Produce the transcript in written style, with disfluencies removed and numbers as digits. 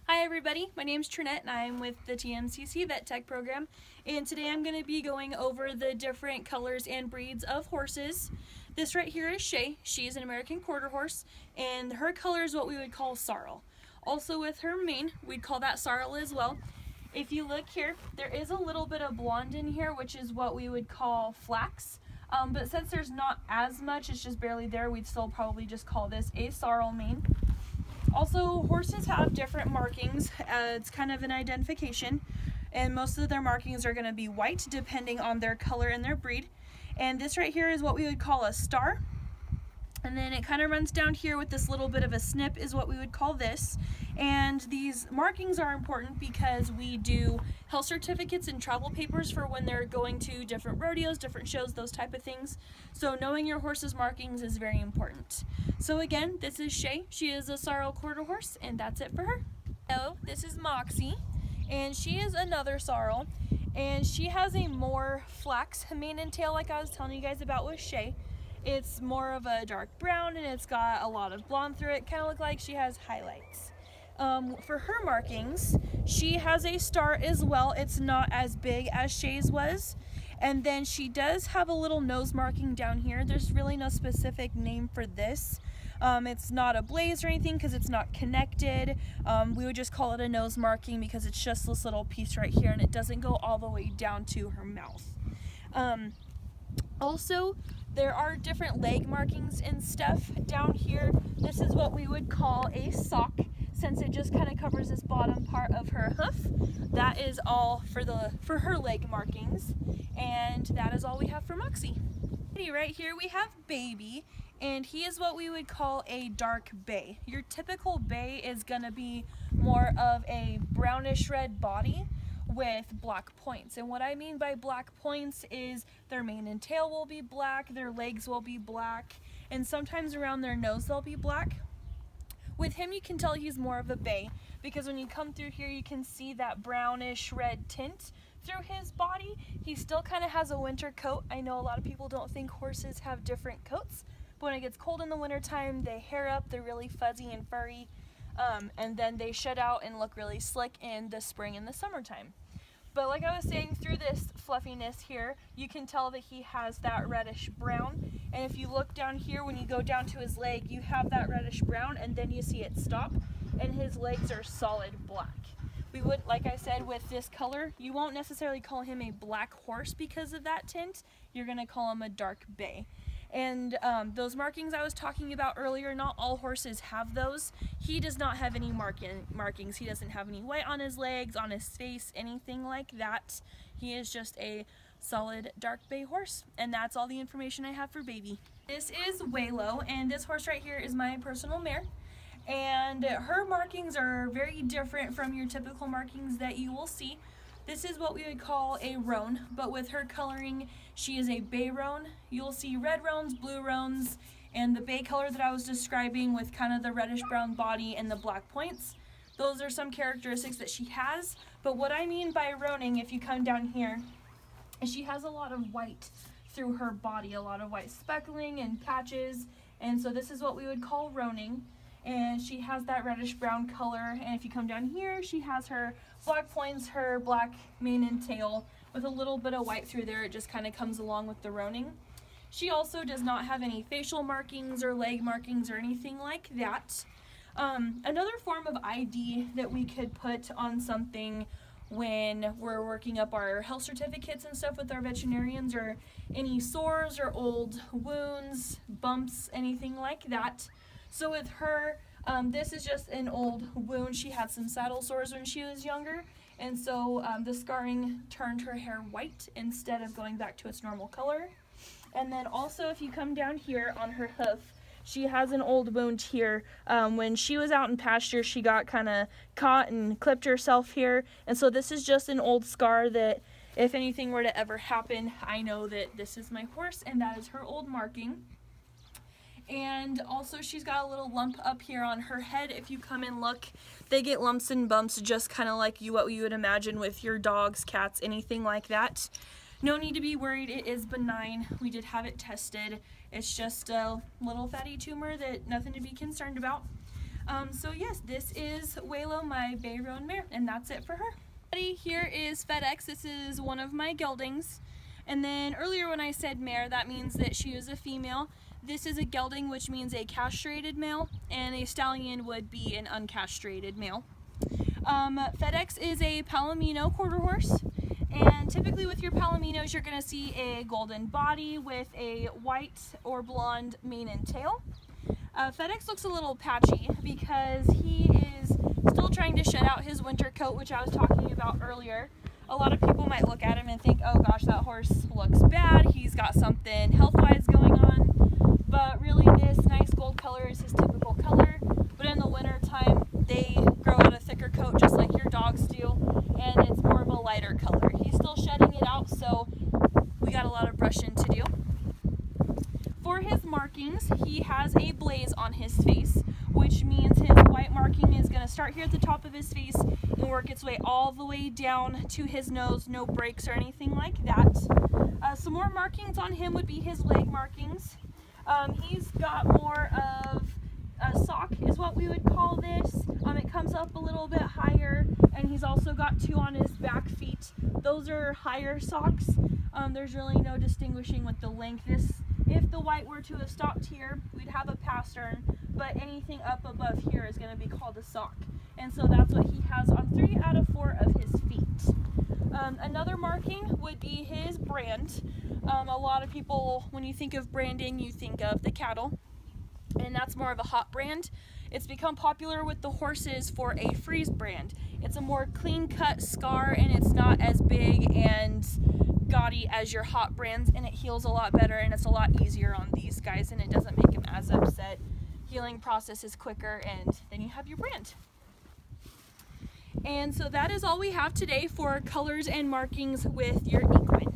Hi everybody, my name is Trinette and I'm with the TMCC Vet Tech program, and today I'm going to be going over the different colors and breeds of horses. This right here is Shay. She is an American Quarter Horse, and her color is what we would call sorrel. Also with her mane, we'd call that sorrel as well. If you look here, there is a little bit of blonde in here, which is what we would call flax. But since there's not as much, it's just barely there, we'd still probably just call this a sorrel mane. Also, horses have different markings. It's kind of an identification, and most of their markings are going to be white depending on their color and their breed. And this right here is what we would call a star, and then it kind of runs down here with this little bit of a snip is what we would call this. And these markings are important because we do health certificates and travel papers for when they're going to different rodeos, different shows, those type of things. So knowing your horse's markings is very important. So again, this is Shay. She is a sorrel quarter horse, and that's it for her. Hello, this is Moxie, and she is another sorrel, and she has a more flax mane and tail like I was telling you guys about with Shay. It's more of a dark brown, and it's got a lot of blonde through it, kind of look like she has highlights. For her markings, she has a star as well. It's not as big as Shay's was. And then she does have a little nose marking down here. There's really no specific name for this. It's not a blaze or anything because it's not connected. We would just call it a nose marking because it's just this little piece right here and it doesn't go all the way down to her mouth. Also, there are different leg markings and stuff down here. This is what we would call a sock, since it just kind of covers this bottom part of her hoof. That is all for her leg markings, and that is all we have for Moxie. Right here we have Baby, and he is what we would call a dark bay. Your typical bay is gonna be more of a brownish red body with black points. And what I mean by black points is their mane and tail will be black, their legs will be black, and sometimes around their nose they'll be black. With him, you can tell he's more of a bay because when you come through here, you can see that brownish red tint through his body. He still kind of has a winter coat. I know a lot of people don't think horses have different coats, but when it gets cold in the wintertime, they hair up, they're really fuzzy and furry, and then they shed out and look really slick in the spring and the summertime. But like I was saying, through this fluffiness here, you can tell that he has that reddish brown. And if you look down here, when you go down to his leg, you have that reddish brown, and then you see it stop, and his legs are solid black. We would, like I said, with this color, you won't necessarily call him a black horse because of that tint. You're going to call him a dark bay. And those markings I was talking about earlier, not all horses have those. He does not have any markings. He doesn't have any white on his legs, on his face, anything like that. He is just a solid dark bay horse, and that's all the information I have for Baby. This is Waylo, and this horse right here is my personal mare, and her markings are very different from your typical markings that you will see. This is what we would call a roan, but with her coloring, she is a bay roan. You'll see red roans, blue roans, and the bay color that I was describing with kind of the reddish brown body and the black points. Those are some characteristics that she has, but what I mean by roaning, if you come down here, is she has a lot of white through her body, a lot of white speckling and patches, and so this is what we would call roaning. And she has that reddish brown color, and if you come down here, she has her black points, her black mane and tail with a little bit of white through there. It just kind of comes along with the roaning. She also does not have any facial markings or leg markings or anything like that. Another form of ID that we could put on something when we're working up our health certificates and stuff with our veterinarians are any sores or old wounds, bumps, anything like that. So with her, this is just an old wound. She had some saddle sores when she was younger, and so the scarring turned her hair white instead of going back to its normal color. And then also if you come down here on her hoof, she has an old wound here. When she was out in pasture, she got kind of caught and clipped herself here, and so this is just an old scar that if anything were to ever happen, I know that this is my horse and that is her old marking. And also she's got a little lump up here on her head. If you come and look, they get lumps and bumps just kind of like what you would imagine with your dogs, cats, anything like that. No need to be worried, it is benign. We did have it tested. It's just a little fatty tumor that nothing to be concerned about. So yes, this is Waylo, my Bay Roan mare, and that's it for her. Here is FedEx. This is one of my geldings. And then earlier when I said mare, that means that she is a female. This is a gelding, which means a castrated male, and a stallion would be an uncastrated male. FedEx is a Palomino quarter horse, and typically with your Palominos you're going to see a golden body with a white or blonde mane and tail. FedEx looks a little patchy because he is still trying to shed out his winter coat, which I was talking about earlier. A lot of people might look at him and think, oh gosh, that horse looks bad, he's got something health-wise going on, but really this nice gold color is his typical color. But in the winter time they grow out a thicker coat just like your dogs do, and it's more of a lighter color. He's still shedding it out, so we got a lot of brushing to do. For his markings, he has a blaze on his face, which means his white marking is going to start here at the top of his face and work its way all the way down to his nose, no breaks or anything like that. Some more markings on him would be his leg markings. He's got more of a sock is what we would call this. It comes up a little bit higher, and he's also got two on his back feet. Those are higher socks. There's really no distinguishing with the length. If the white were to have stopped here, we'd have a pastern, but anything up above here is going to be called a sock. And so that's what he has on 3 out of 4 of his feet. Another marking would be his brand. A lot of people, when you think of branding, you think of the cattle, and that's more of a hot brand. It's become popular with the horses for a freeze brand. It's a more clean-cut scar, and it's not as big and gaudy as your hot brands, and it heals a lot better, and it's a lot easier on these guys, and it doesn't make them as upset. Healing process is quicker, and then you have your brand. And so that is all we have today for colors and markings with your equine.